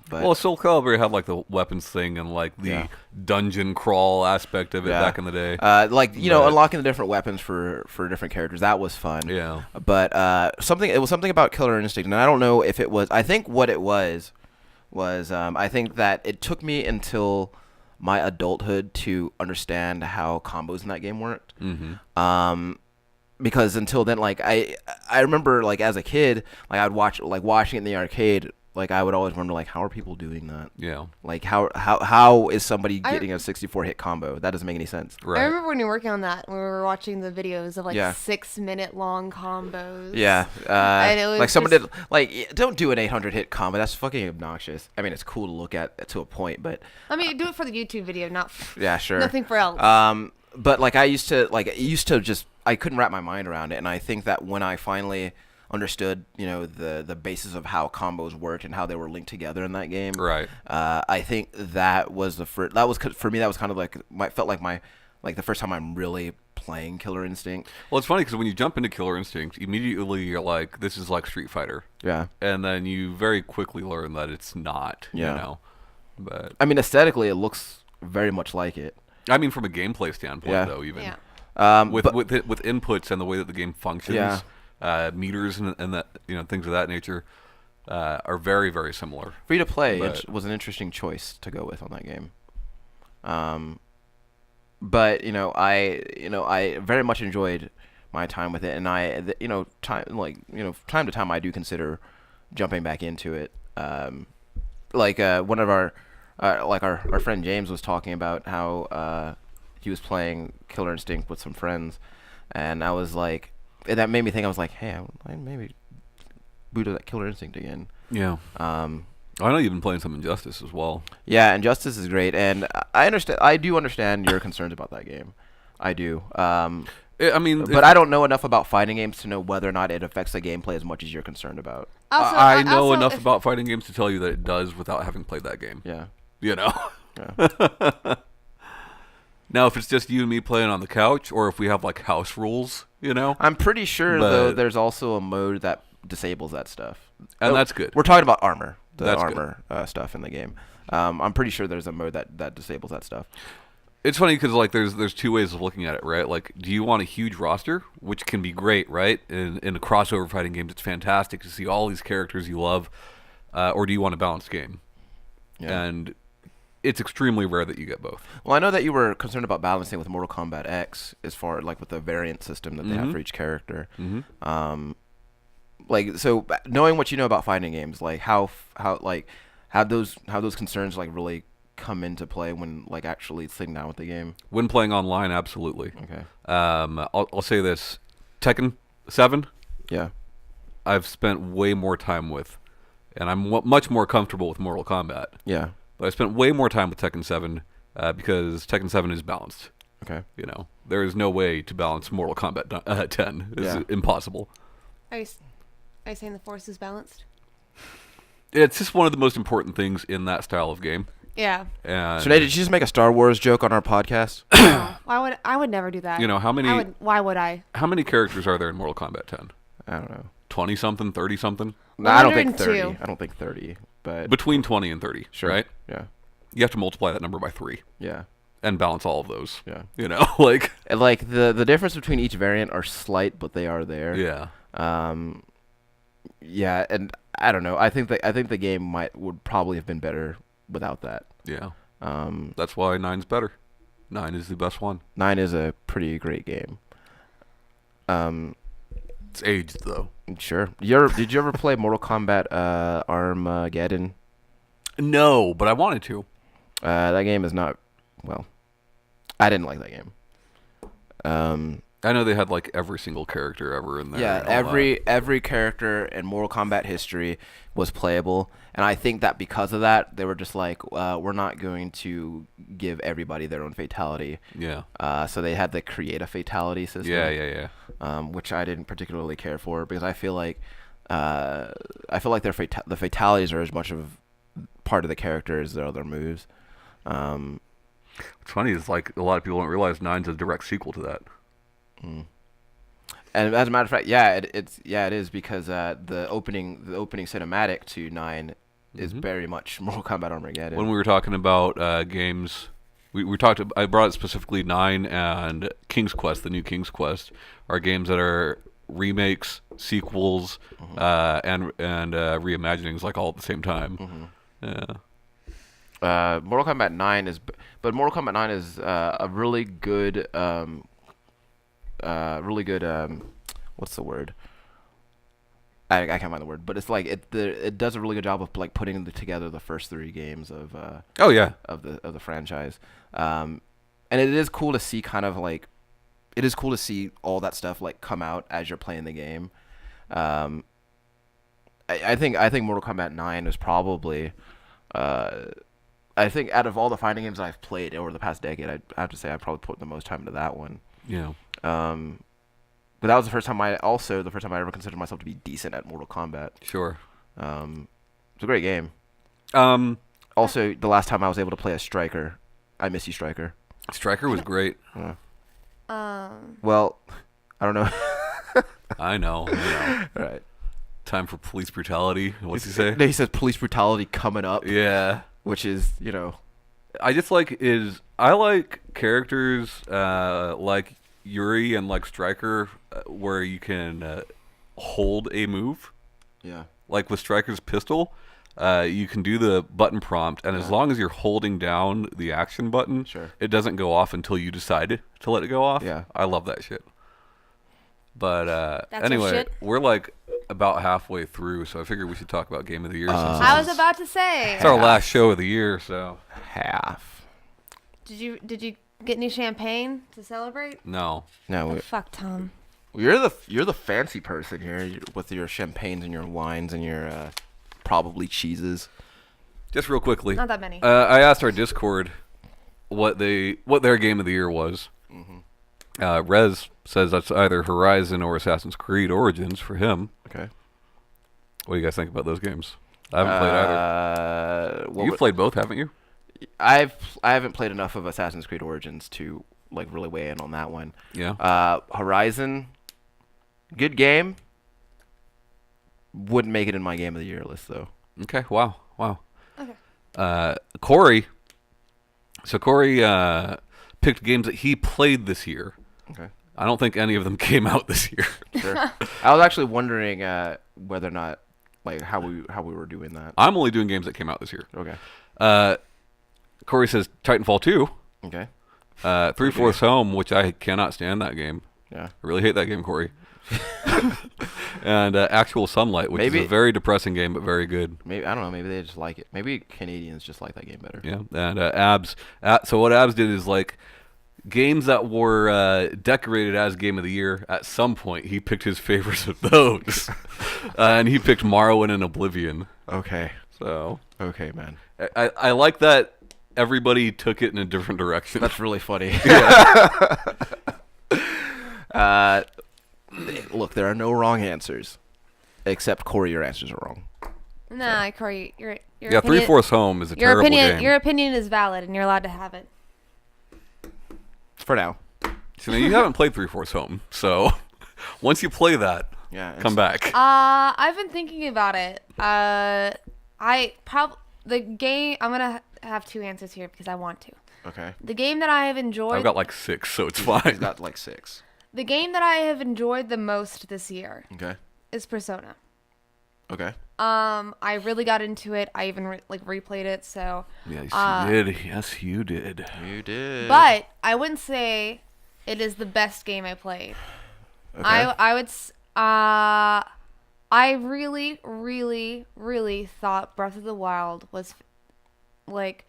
But Well, Soul Calibur had like the weapons thing and like the Yeah. dungeon crawl aspect of it Yeah. back in the day. But unlocking the different weapons for different characters, that was fun. Yeah. But it was something about Killer Instinct, and I don't know if it was. I think what it was I think that it took me until my adulthood to understand how combos in that game worked. Mm-hmm. Because until then, like I remember, like as a kid, like I'd watching it in the arcade. Like I would always wonder, like, how are people doing that? Yeah. Like how is somebody getting a 64 hit combo? That doesn't make any sense. Right. I remember when you were working on that, when we were watching the videos of like Yeah. 6-minute long combos. Yeah, And it was like someone just- did. Like, don't do an 800 hit combo. That's fucking obnoxious. I mean, it's cool to look at to a point, but I mean, do it for the YouTube video, not yeah, sure. nothing for else. But like I used to just I couldn't wrap my mind around it, and I think that when I finally understood, the basis of how combos worked and how they were linked together in that game, Right. I think that was the first. That was for me. That was kind of like felt like the first time I'm really playing Killer Instinct. Well, it's funny because when you jump into Killer Instinct, immediately you're like, this is like Street Fighter. Yeah. And then you very quickly learn that it's not, Yeah. But, I mean, aesthetically, it looks very much like it. I mean, from a gameplay standpoint, Yeah. though, even. yeah. With inputs and the way that the game functions, Yeah. meters and that, things of that nature are very, very similar. Free to play But- was an interesting choice to go with on that game. But I very much enjoyed my time with it, and time to time I do consider jumping back into it. One of our friend James was talking about how he was playing Killer Instinct with some friends, and I was like, and that made me think. I was like, hey, I maybe boot that Killer Instinct again. Yeah. I know you've been playing some Injustice as well. Yeah, Injustice is great, and I do understand your concerns about that game. I do. I mean, But I don't know enough about fighting games to know whether or not it affects the gameplay as much as you're concerned about. Also, I know also, enough if- about fighting games to tell you that it does without having played that game. Yeah. You know? Yeah. Now, if it's just you and me playing on the couch, or if we have like house rules, I'm pretty sure though But- there's also a mode that disables that stuff. and Oh, that's good. We're talking about armor, the That's good. armor stuff in the game. I'm pretty sure there's a mode that disables that stuff. It's funny because like there's two ways of looking at it, right? Like, do you want a huge roster, which can be great, right? In a crossover fighting games, it's fantastic to see all these characters you love, or do you want a balanced game? Yeah. And it's extremely rare that you get both. Well, I know that you were concerned about balancing with Mortal Kombat X as far like with the variant system that they have for each character. Like so, knowing what you know about fighting games, like how those concerns like really come into play when like actually sitting down with the game. When playing online, absolutely. Okay. I'll say this: Tekken 7, Yeah. I've spent way more time with, and I'm much more comfortable with Mortal Kombat. Yeah. But I spent way more time with Tekken 7 because Tekken 7 is balanced. Okay. There is no way to balance Mortal Kombat 10. It's Yeah. impossible. Are you saying the force is balanced? It's just one of the most important things in that style of game. Yeah. And So, Nate, did you just make a Star Wars joke on our podcast? No, I would never do that. how many Why would I? how many characters are there in Mortal Kombat 10? I don't know. 20 something, 30 something? No, I don't think 102. 30. I don't think 30. But Between 20 and 30, sure. right? Yeah. You have to multiply that number by 3 Yeah. and balance all of those. Yeah. Like And, like the difference between each variant are slight, but they are there. yeah. Yeah, and I don't know. I think the game would probably have been better without that. Yeah. Um, That's why 9's better. 9 is the best one. 9 is a pretty great game. It's aged though. Sure. Did you ever play Mortal Kombat Armageddon? No, but I wanted to. That game is not well. I didn't like that game. I know they had like every single character ever in there. Yeah, and all that. every character in Mortal Kombat history was playable, and I think that because of that, they were just like, we're not going to give everybody their own fatality. Yeah. So they had to create a fatality system. Yeah. Which I didn't particularly care for because I feel like the fatalities are as much of part of the character as their other moves. What's funny is like a lot of people don't realize 9's a direct sequel to that. And as a matter of fact, it is because the opening cinematic to 9 is very much Mortal Kombat Armageddon. When we were talking about games, we talked. I brought specifically 9 and King's Quest. The new King's Quest are games that are remakes, sequels, and reimaginings, like all at the same time. Yeah. Mortal Kombat 9 is, but Mortal Kombat 9 is a really good, what's the word? I can't find the word, but it's like it does a really good job of like putting together the first 3 games of Oh yeah. of the franchise, and it is cool to see it is cool to see all that stuff like come out as you're playing the game. I think Mortal Kombat 9 is probably I think out of all the fighting games I've played over the past decade, I have to say I probably put the most time into that one. Yeah. But that was the first time I ever considered myself to be decent at Mortal Kombat. Sure. It's a great game. Um, Also, the last time I was able to play as Striker, I miss you, Striker. Striker was great. Well, I don't know. I know. Right. Time for police brutality. What's he say? He says police brutality coming up, Yeah. which is I just like I like characters like Yuri and like Striker where you can hold a move. yeah. Like with Striker's pistol, you can do the button prompt, and as long as you're holding down the action button, Sure. it doesn't go off until you decide to let it go off. Yeah. I love that shit. But That's your anyway, shit? we're like about halfway through, so I figured we should talk about Game of the Year. Since I was about to say. it's our last show of the year, so Half. Did you get any champagne to celebrate? no. No, Oh, fuck Tom. you're the fancy person here with your champagnes and your wines and your probably cheeses. Just real quickly, Not that many. I asked our Discord what their Game of the Year was. Rez says that's either Horizon or Assassin's Creed Origins for him. Okay. What do you guys think about those games? I haven't played either. You've played both, haven't you? I haven't played enough of Assassin's Creed Origins to like really weigh in on that one. Yeah. Horizon, good game. Wouldn't make it in my game of the year list though. Okay. Wow. Wow. Okay. Corey. So Corey picked games that he played this year. Okay. I don't think any of them came out this year. Sure. I was actually wondering whether or not like how we were doing that. I'm only doing games that came out this year. Okay. Corey says Titanfall 2, Okay. 3/4 Home, which I cannot stand that game. Yeah. I really hate that game, Corey. And Actual Sunlight, which is Maybe- a very depressing game, but very good. Maybe I don't know. Maybe they just like it. Maybe Canadians just like that game better. Yeah. And Abs. So what Abs did is like games that were decorated as Game of the Year. At some point, he picked his favorites of those, and he picked Morrowind and Oblivion. Okay. So Okay, man. I like that everybody took it in a different direction. That's really funny. Look, there are no wrong answers, except Corey. Your answers are wrong. Nah, Corey, your Yeah, opinion, 3/4 Home is a your terrible opinion game. your opinion is valid and you're allowed to have it. For now. So now you haven't played 3/4 Home, so once you play that, Yeah. come back. I've been thinking about it. The game. I'm gonna have two answers here because I want to. Okay. The game that I have enjoyed. I've got like 6, so it's He's fine. got like 6. The game that I have enjoyed the most this year Okay. is Persona. Okay. I really got into it. I even replayed it. So, Yes, you did. Yes, you did. You did. but I wouldn't say it is the best game I played. Okay. I really, really, really thought Breath of the Wild was like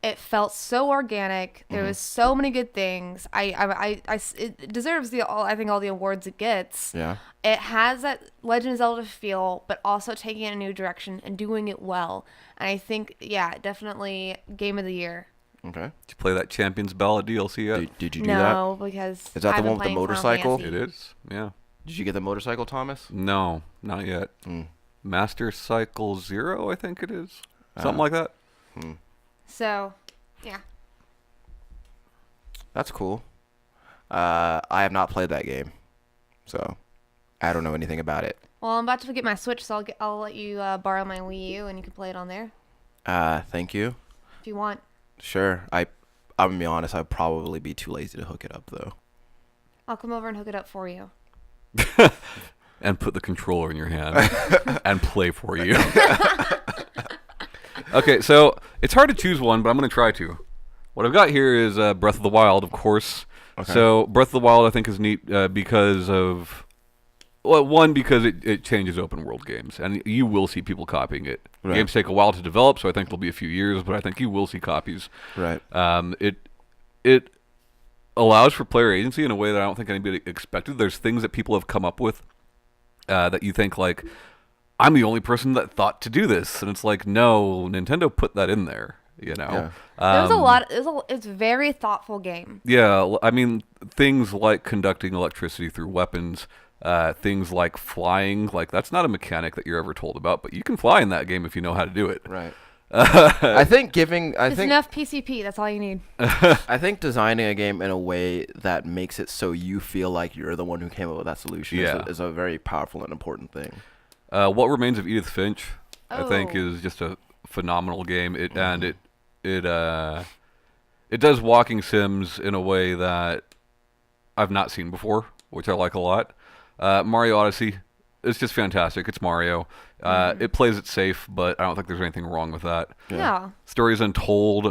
it felt so organic. There was so many good things. It deserves I think all the awards it gets. Yeah. It has that Legend of Zelda feel, but also taking it in a new direction and doing it well. And I think, yeah, definitely Game of the Year. Okay. Did you play that Champions Ballad DLC yet? Did you do that? No, because Is that the I've been one with the playing Final motorcycle? Fantasy. It is. Yeah. Did you get the motorcycle, Thomas? No, not yet. Mm. Master Cycle 0, I think it is. Something like that. So, yeah. That's cool. I have not played that game, so I don't know anything about it. Well, I'm about to get my Switch, so I'll let you borrow my Wii U, and you can play it on there Thank you. if you want. Sure. I'm gonna be honest. I'd probably be too lazy to hook it up though. I'll come over and hook it up for you. And put the controller in your hand and play for you. Okay, so it's hard to choose one, but I'm going to try to. What I've got here is Breath of the Wild, of course. Okay. So Breath of the Wild, I think, is neat because of... Well, one, because it changes open world games, and you will see people copying it. Right. Games take a while to develop, so I think it'll be a few years, but I think you will see copies. Right. It allows for player agency in a way that I don't think anybody expected. There's things that people have come up with that you think, like, I'm the only person that thought to do this. And it's like, no, Nintendo put that in there, you know? Yeah. There's a lot. It's a very thoughtful game. Yeah, I mean, things like conducting electricity through weapons, things like flying, like, that's not a mechanic that you're ever told about, but you can fly in that game if you know how to do it. Right. I think giving. I Just think. enough PCP. That's all you need. I think designing a game in a way that makes it so you feel like you're the one who came up with that solution Yeah. is a very powerful and important thing. What Remains of Edith Finch, I think, Oh. is just a phenomenal game. And it does walking sims in a way that I've not seen before, which I like a lot. Mario Odyssey, it's just fantastic. It's Mario. It plays it safe, but I don't think there's anything wrong with that. Yeah. Stories Untold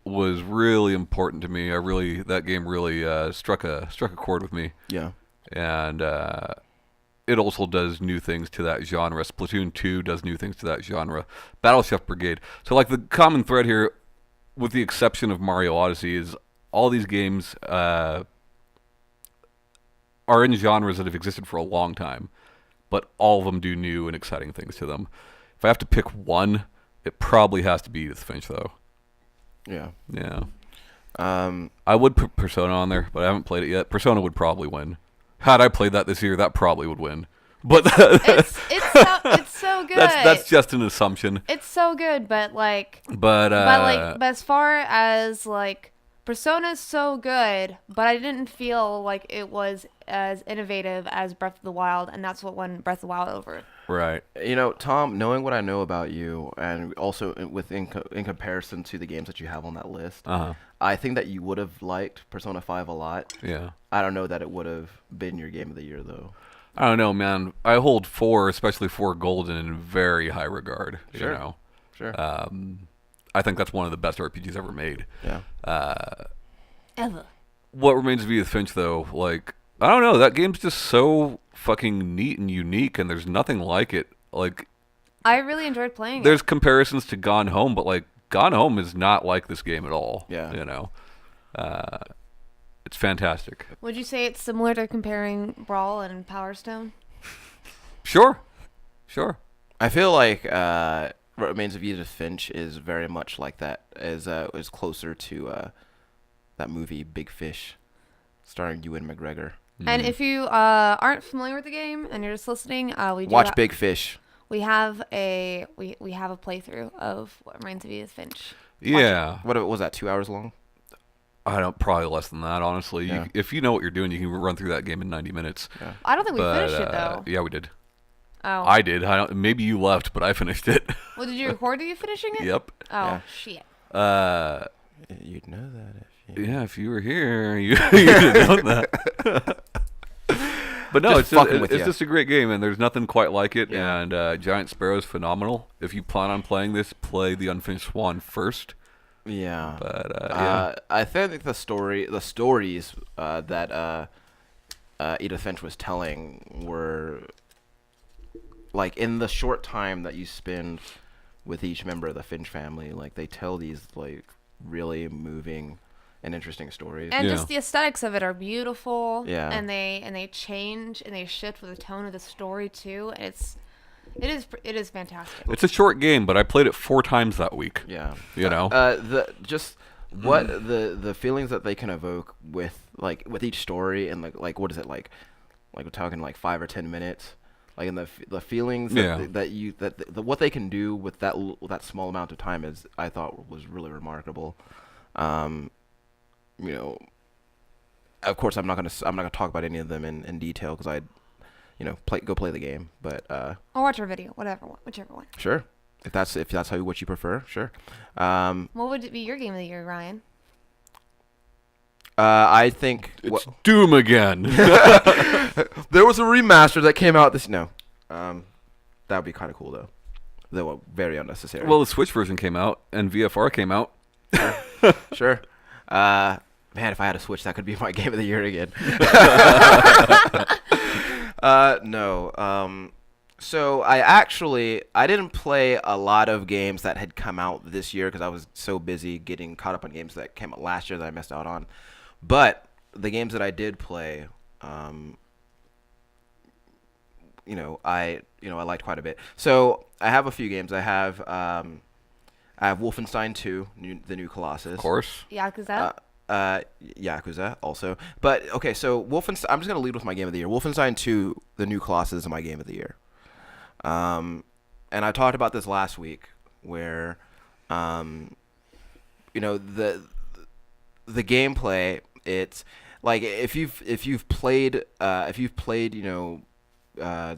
was really important to me. That game really struck a chord with me. Yeah. And it also does new things to that genre. Splatoon 2 does new things to that genre. Battle Chef Brigade. So, like, the common thread here, with the exception of Mario Odyssey, is all these games are in genres that have existed for a long time, but all of them do new and exciting things to them. If I have to pick one, it probably has to be Edith Finch, though. Yeah. Yeah. I would put Persona on there, but I haven't played it yet. Persona would probably win. Had I played that this year, that probably would win. But it's so good. that's just an assumption. It's so good, but like, But but as far as like Persona's so good, but I didn't feel like it was as innovative as Breath of the Wild, and that's what won Breath of the Wild over. right. You know, Tom, knowing what I know about you, and also in comparison to the games that you have on that list, Uh-huh. I think that you would have liked Persona 5 a lot. Yeah. I don't know that it would have been your game of the year, though. I don't know, man. I hold 4, especially 4 Golden, in very high regard. Sure. You know, Sure. I think that's one of the best RPGs ever made. Yeah. Ever. What Remains of Edith Finch, though, like, I don't know. That game's just so fucking neat and unique, and there's nothing like it. Like, I really enjoyed playing it. there's comparisons to Gone Home, but like, Gone Home is not like this game at all. Yeah. You know, it's fantastic. Would you say it's similar to comparing Brawl and Power Stone? Sure. Sure. I feel like What Remains of Edith Finch is very much like that. Is closer to that movie Big Fish, starring Ewan McGregor. And if you aren't familiar with the game and you're just listening, we do Watch Big Fish. we have a we have a playthrough of What Remains of Edith Finch. Yeah. What was that? 2 hours long? I don't, probably less than that, honestly. Yeah. If you know what you're doing, you can run through that game in 90 minutes. Yeah. I don't think we But, finished it though. yeah, we did. Oh. I did. Maybe you left, but I finished it. Well, did you record you finishing it? Yep. Oh Yeah. shit. You'd know that if you. Yeah, if you were here, you'd have known that. But no, Just it's fucking with it's ya. just a great game, and there's nothing quite like it. Yeah. And Giant Sparrow's phenomenal. If you plan on playing this, play the Unfinished Swan first. Yeah. But yeah, I think the stories that Edith Finch was telling were like in the short time that you spend with each member of the Finch family, like they tell these like really moving and interesting stories. And Yeah. just the aesthetics of it are beautiful. Yeah. And they change and they shift with the tone of the story too. It is fantastic. it's a short game, but I played it 4 times that week. Yeah. You know? What the feelings that they can evoke with each story and like what is it like we're talking like 5 or 10 minutes, like in the feelings Yeah. that what they can do with that small amount of time is, I thought, was really remarkable. You know, of course I'm not gonna talk about any of them in detail because go play the game, but Or watch our video, whichever one. sure, if that's what you prefer, sure. What would it be your game of the year, Ryan? I think It's Doom again. there was a remaster that came out that would be kind of cool though. They were very unnecessary. Well, the Switch version came out, and VFR came out. Sure. Man, if I had a Switch, that could be my game of the year again. No. So I didn't play a lot of games that had come out this year because I was so busy getting caught up on games that came out last year that I missed out on. But the games that I did play, I liked quite a bit. So I have a few games. I have Wolfenstein 2, the new Colossus. Of course. Yakuza? Yakuza also. But okay, so Wolfenstein. I'm just gonna lead with my game of the year. Wolfenstein 2, the new Colossus, is my game of the year. And I talked about this last week, where, the gameplay. It's like if you've played the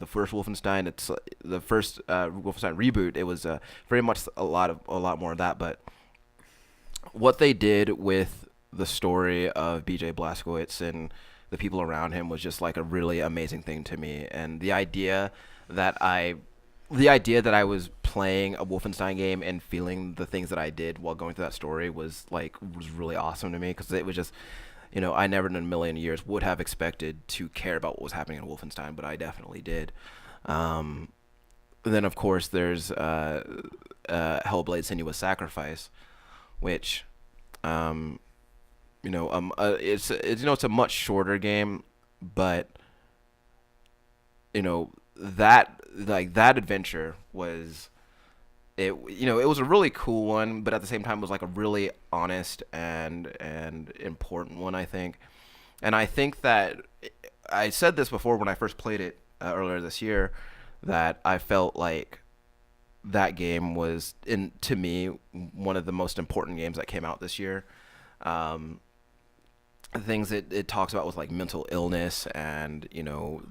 first Wolfenstein, it's the first Wolfenstein reboot. It was very much a lot more of that. But what they did with the story of BJ Blazkowicz and the people around him was just like a really amazing thing to me. And the idea that I was playing a Wolfenstein game and feeling the things that I did while going through that story was really awesome to me, because it was just, I never in a million years would have expected to care about what was happening in Wolfenstein, but I definitely did. Then of course there's Hellblade: Senua's Sacrifice, which it's a much shorter game, but that adventure was it was a really cool one, but at the same time it was like a really honest and important one, I think. And I think that I said this before when I first played it, earlier this year that I felt like that game was, to me, one of the most important games that came out this year. Um, Things it talks about with like mental illness, and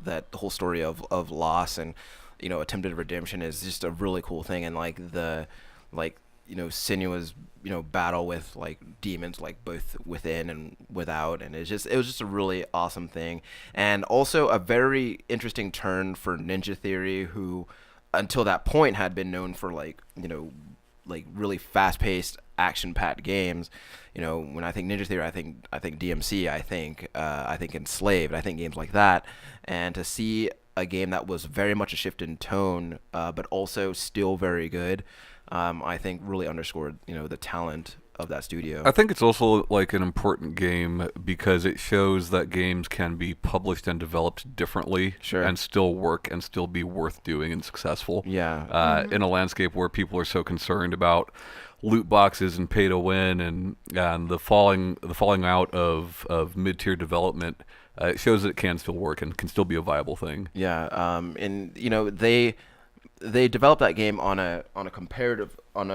that whole story of loss and attempted redemption is just a really cool thing. And like the like sinuous battle with like demons, like both within and without, and it was just a really awesome thing. And also a very interesting turn for Ninja Theory, who until that point had been known for like really fast-paced, action-packed games. When I think Ninja Theory, I think DMC, I think Enslaved, I think games like that. And to see a game that was very much a shift in tone, but also still very good, I think really underscored the talent of that studio. I think it's also like an important game because it shows that games can be published and developed differently, Sure. and still work and still be worth doing and successful. Yeah. In a landscape where people are so concerned about loot boxes and pay to win and the falling out of mid-tier development, it shows that it can still work and can still be a viable thing. Yeah. And they developed that game on a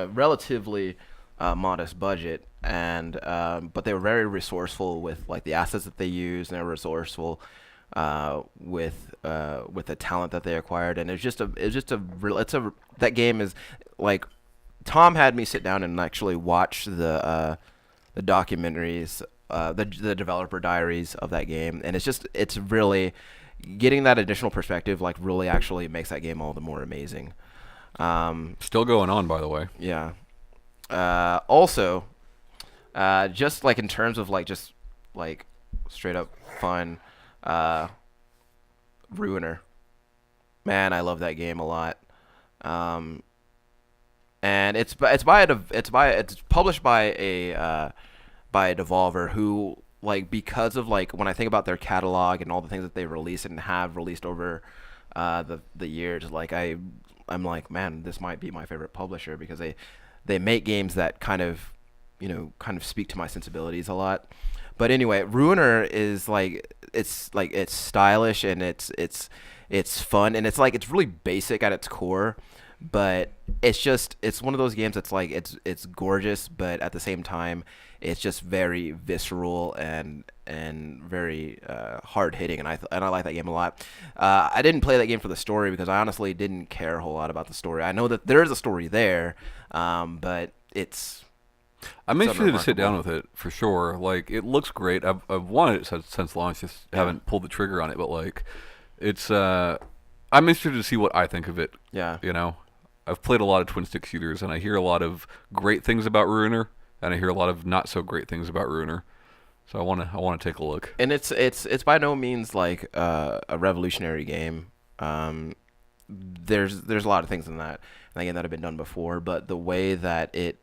relatively modest budget, and but they were very resourceful with like the assets that they used, and they were resourceful with the talent that they acquired. And that game is like, Tom had me sit down and actually watch the documentaries, the developer diaries of that game, and it's really getting that additional perspective like really actually makes that game all the more amazing. Still going on, by the way. Yeah. Also, just like in terms of like just like straight up fun, Ruiner. Man, I love that game a lot. And it's published by a Devolver, who, like, because of like when I think about their catalog and all the things that they release and have released over the years, like I'm like, man, this might be my favorite publisher, because they make games that kind of speak to my sensibilities a lot. But anyway, Ruiner is like it's stylish, and it's fun, and it's really basic at its core, but it's one of those games that's like it's gorgeous, but at the same time it's just very visceral and very hard hitting, and I like that game a lot. I didn't play that game for the story because I honestly didn't care a whole lot about the story. I know that there is a story there, but I'm interested to sit down with it for sure. Like, it looks great. I've wanted it since launch, just haven't pulled the trigger on it. But like, it's I'm interested to see what I think of it. Yeah. I've played a lot of twin stick shooters, and I hear a lot of great things about Ruiner, and I hear a lot of not so great things about Ruiner. So I want to take a look. And it's by no means like a revolutionary game. There's a lot of things in that game that have been done before, but the way that it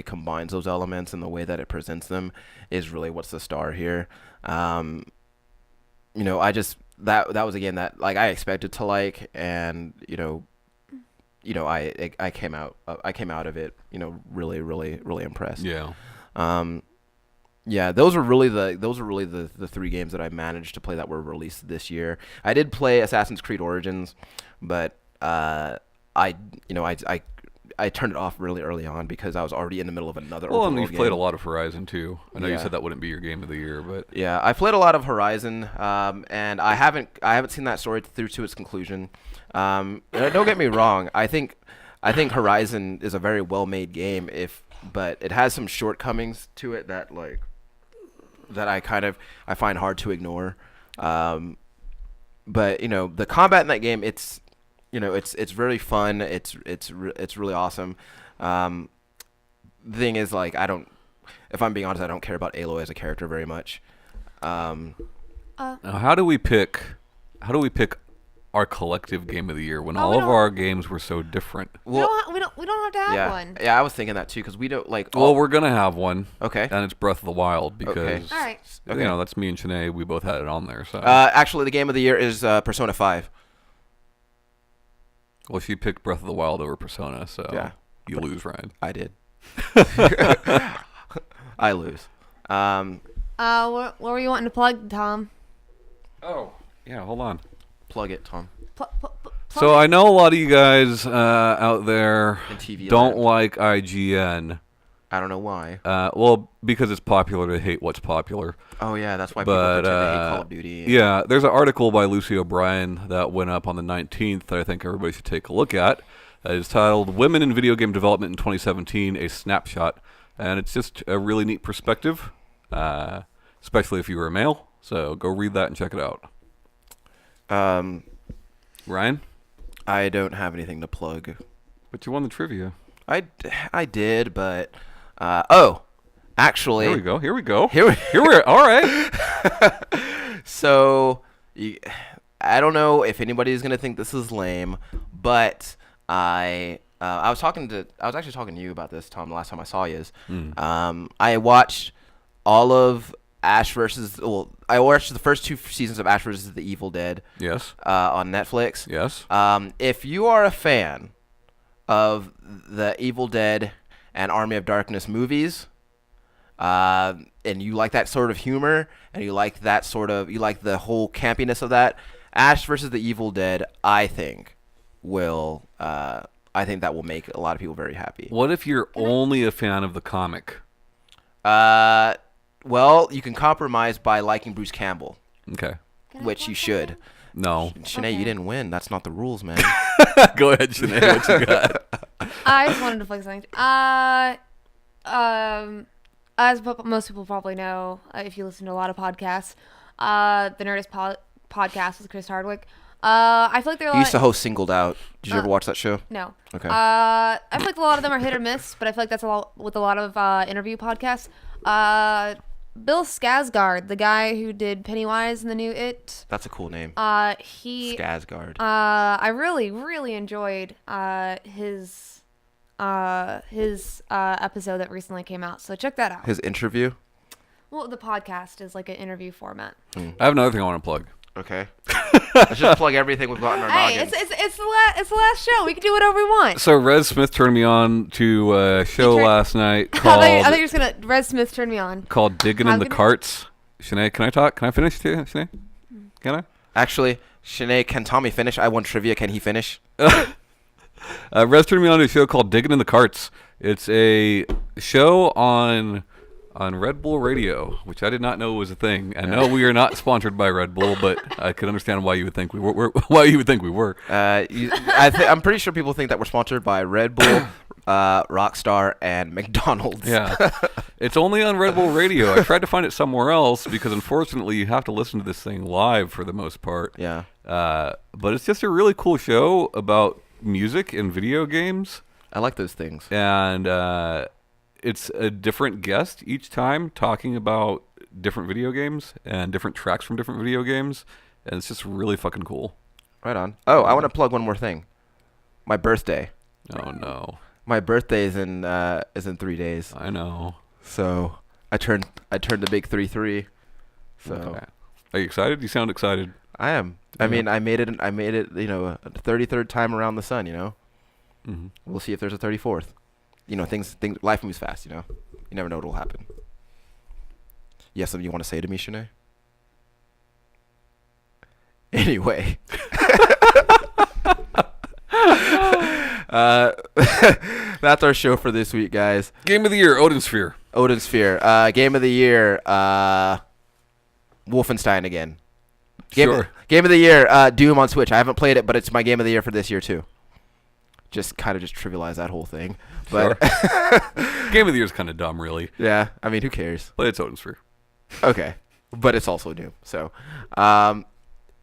combines those elements and the way that it presents them is really what's the star here. I just that was a game that like I expected to like, and I came out of it really really really impressed. Yeah. Yeah, those were really the three games that I managed to play that were released this year. I did play Assassin's Creed Origins, but I turned it off really early on because I was already in the middle of another. Well, and you've game. played a lot of Horizon too. I know you Yeah. said that wouldn't be your game of the year, but Yeah, I played a lot of Horizon, and I haven't seen that story through to its conclusion. Don't get me wrong. I think Horizon is a very well made game, but it has some shortcomings to it that I find hard to ignore. But the combat in that game, it's very fun. It's really awesome. The thing is, like, if I'm being honest, I don't care about Aloy as a character very much. now how do we pick our collective game of the year when all of our games were so different? Well, we don't have to have one. Yeah, I was thinking that too, because we don't like. Well, we're gonna have one. Okay. And it's Breath of the Wild because All right. Okay. that's me and Shanae. We both had it on there. So Actually, the game of the year is Persona 5. well, she picked Breath of the Wild over Persona, so Yeah. you lose, Ryan. I did. I lose. What were you wanting to plug, Tom? Oh, yeah. Hold on. Plug it, Tom. So I know a lot of you guys out there In TV don't land. like IGN. I don't know why. Well, because it's popular to hate what's popular. Oh yeah, that's why But people pretend to hate Call of Duty. yeah, there's an article by Lucy O'Brien that went up on the 19th that I think everybody should take a look at. It's titled "Women in Video Game Development in 2017: A Snapshot," and it's just a really neat perspective, especially if you were a male. So go read that and check it out. Ryan, I don't have anything to plug. but you won the trivia. I did, but actually, Here we go. Here we go. Here we Here we're all right. So, I don't know if anybody's gonna think this is lame, but I was actually talking to you about this, Tom, the last time I saw you. I watched all of Ash versus. Well, I watched the first 2 seasons of Ash versus the Evil Dead. Yes. On Netflix. Yes. If you are a fan of the Evil Dead and Army of Darkness movies, and you like that sort of humor, and you like the whole campiness of that, Ash versus the Evil Dead, I think that will make a lot of people very happy. What if you're only a fan of the comic? Well, you can compromise by liking Bruce Campbell, Okay. which you should. No. Shanae, Okay. you didn't win. That's not the rules, man. Go ahead, Sinead. What you got? I just wanted to plug something. As most people probably know, if you listen to a lot of podcasts, the Nerdist podcast with Chris Hardwick. I feel like they're He used to host Singled Out. Did you ever watch that show? No. Okay. I feel like a lot of them are hit or miss, but I feel like that's a lot with a lot of interview podcasts. Bill Skarsgård, the guy who did Pennywise in the new It. That's a cool name. He Skarsgård. I really, really enjoyed his episode that recently came out. So check that out. His interview. Well, the podcast is like an interview format. I have another thing I want to plug. Okay. Let's just plug everything we've got in our Hey, noggins. it's the last show. We can do whatever we want. So Red Smith turned me on to a show last night I thought you called were just gonna Red Smith turn me on. Digging in the Carts. Shanae, can I talk? Can I finish too, Shanae? Can I? Actually, Shanae, can Tommy finish? I won trivia. Can he finish? Rez turned me on to a show called Digging in the Carts. It's a show on Red Bull Radio, which I did not know was a thing. And no, we are not sponsored by Red Bull, but I could understand why you would think we were. I'm pretty sure people think that we're sponsored by Red Bull, Rockstar, and McDonald's. Yeah. It's only on Red Bull Radio. I tried to find it somewhere else because unfortunately you have to listen to this thing live for the most part. Yeah. But it's just a really cool show about music and video games. I like those things. And it's a different guest each time talking about different video games and different tracks from different video games. And it's just really fucking cool. Right on. Oh, I want to plug one more thing. My birthday. Oh, no. My birthday is in 3 days. I know. So I turned the big 3-3. So Okay. Are you excited? You sound excited. I am. I mean, I made it. You know, a 33rd time around the sun. You know. Mm-hmm. We'll see if there's a 34th. You know, things. Life moves fast. You know. You never know what will happen. You have something you want to say to me, Shanae? Anyway. That's our show for this week, guys. Game of the year, Odin Sphere. Odin Sphere. Game of the year, Wolfenstein again. Sure. Game of the year, Doom on Switch. I haven't played it, but it's my game of the year for this year too. Just trivialize that whole thing. But Game of the year is kind of dumb, really. yeah, I mean, who cares? But it's Odin Sphere. Okay, but it's also Doom. So,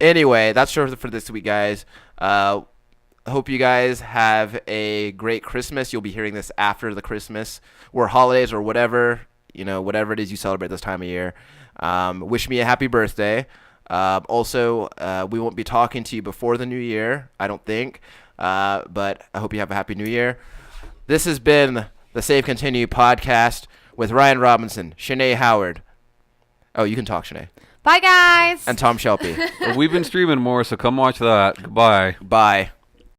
anyway, that's show for this week, guys. Hope you guys have a great Christmas. You'll be hearing this after the Christmas or holidays or whatever, you know, whatever it is you celebrate this time of year. Wish me a happy birthday. Also, we won't be talking to you before the new year, I don't think. But I hope you have a happy new year. This has been the Save Continue podcast with Ryan Robinson, Shanae Howard. Oh, you can talk, Shanae. Bye, guys. And Tom Shelby. We've been streaming more, so come watch that. Goodbye. Bye.